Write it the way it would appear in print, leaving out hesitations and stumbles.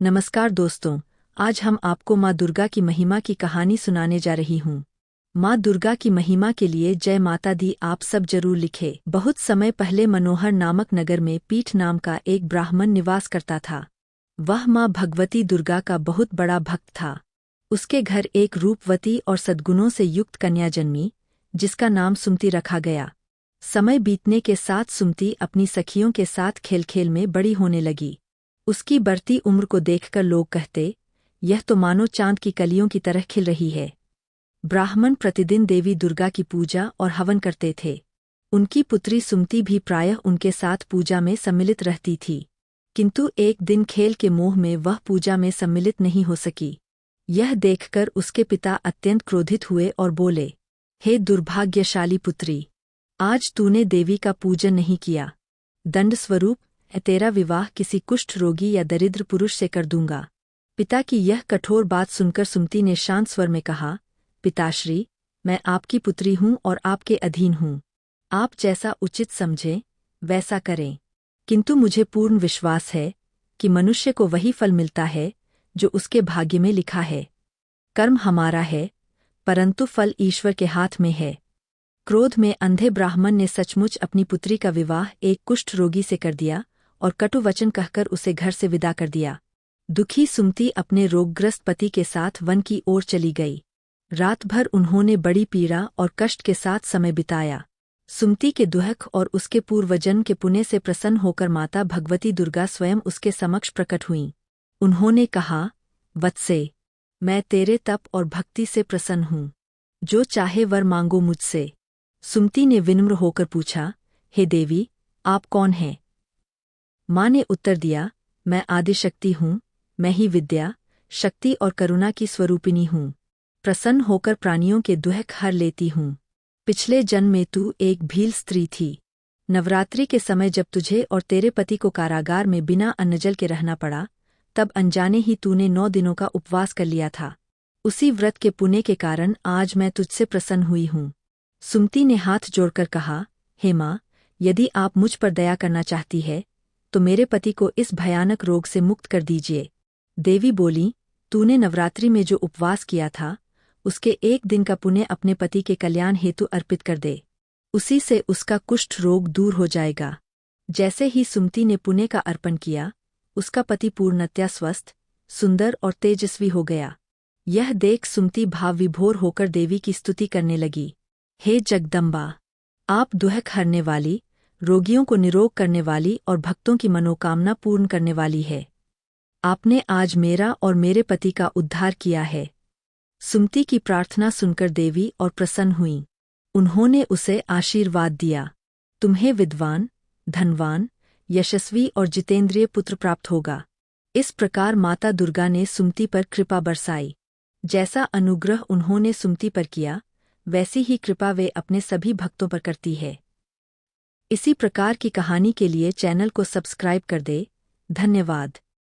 नमस्कार दोस्तों, आज हम आपको माँ दुर्गा की महिमा की कहानी सुनाने जा रही हूँ। माँ दुर्गा की महिमा के लिए जय माता दी आप सब जरूर लिखे। बहुत समय पहले मनोहर नामक नगर में पीठ नाम का एक ब्राह्मण निवास करता था। वह माँ भगवती दुर्गा का बहुत बड़ा भक्त था। उसके घर एक रूपवती और सद्गुणों से युक्त कन्या जन्मी, जिसका नाम सुमति रखा गया। समय बीतने के साथ सुमति अपनी सखियों के साथ खेल खेल में बड़ी होने लगी। उसकी बढ़ती उम्र को देखकर लोग कहते, यह तो मानो चांद की कलियों की तरह खिल रही है। ब्राह्मण प्रतिदिन देवी दुर्गा की पूजा और हवन करते थे। उनकी पुत्री सुमति भी प्रायः उनके साथ पूजा में सम्मिलित रहती थी। किंतु एक दिन खेल के मोह में वह पूजा में सम्मिलित नहीं हो सकी। यह देखकर उसके पिता अत्यंत क्रोधित हुए और बोले, हे दुर्भाग्यशाली पुत्री, आज तूने देवी का पूजन नहीं किया। दंड स्वरूप तेरा विवाह किसी कुष्ठ रोगी या दरिद्र पुरुष से कर दूंगा। पिता की यह कठोर बात सुनकर सुमति ने शांत स्वर में कहा, पिताश्री, मैं आपकी पुत्री हूँ और आपके अधीन हूँ। आप जैसा उचित समझें वैसा करें। किंतु मुझे पूर्ण विश्वास है कि मनुष्य को वही फल मिलता है जो उसके भाग्य में लिखा है। कर्म हमारा है, परंतु फल ईश्वर के हाथ में है। क्रोध में अंधे ब्राह्मण ने सचमुच अपनी पुत्री का विवाह एक कुष्ठ रोगी से कर दिया और कटु वचन कहकर उसे घर से विदा कर दिया। दुखी सुमति अपने रोगग्रस्त पति के साथ वन की ओर चली गई। रात भर उन्होंने बड़ी पीड़ा और कष्ट के साथ समय बिताया। सुमति के दुख और उसके पूर्वजन्म के पुण्य से प्रसन्न होकर माता भगवती दुर्गा स्वयं उसके समक्ष प्रकट हुईं। उन्होंने कहा, वत्से, मैं तेरे तप और भक्ति से प्रसन्न हूँ। जो चाहे वर मांगो मुझसे। सुमति ने विनम्र होकर पूछा, हे देवी, आप कौन हैं? माँ ने उत्तर दिया, मैं आदिशक्ति हूँ, मैं ही विद्या, शक्ति और करुणा की स्वरूपिणी हूँ। प्रसन्न होकर प्राणियों के दुख हर लेती हूँ। पिछले जन्म में तू एक भील स्त्री थी। नवरात्रि के समय जब तुझे और तेरे पति को कारागार में बिना अन्नजल के रहना पड़ा, तब अनजाने ही तूने 9 दिनों का उपवास कर लिया था। उसी व्रत के पुण्य के कारण आज मैं तुझसे प्रसन्न हुई हूँ। सुमति ने हाथ जोड़कर कहा, हे माँ, यदि आप मुझ पर दया करना चाहती है तो मेरे पति को इस भयानक रोग से मुक्त कर दीजिए। देवी बोली, तूने नवरात्रि में जो उपवास किया था उसके एक दिन का पुण्य अपने पति के कल्याण हेतु अर्पित कर दे। उसी से उसका कुष्ठ रोग दूर हो जाएगा। जैसे ही सुमति ने पुण्य का अर्पण किया, उसका पति पूर्णतया स्वस्थ, सुंदर और तेजस्वी हो गया। यह देख सुमति भाव विभोर होकर देवी की स्तुति करने लगी, हे जगदम्बा, आप दुख हरने वाली, रोगियों को निरोग करने वाली और भक्तों की मनोकामना पूर्ण करने वाली है। आपने आज मेरा और मेरे पति का उद्धार किया है। सुमति की प्रार्थना सुनकर देवी और प्रसन्न हुईं। उन्होंने उसे आशीर्वाद दिया, तुम्हें विद्वान, धनवान, यशस्वी और जितेंद्रिय पुत्र प्राप्त होगा। इस प्रकार माता दुर्गा ने सुमति पर कृपा बरसाई। जैसा अनुग्रह उन्होंने सुमति पर किया, वैसी ही कृपा वे अपने सभी भक्तों पर करती है। इसी प्रकार की कहानी के लिए चैनल को सब्सक्राइब कर दे। धन्यवाद।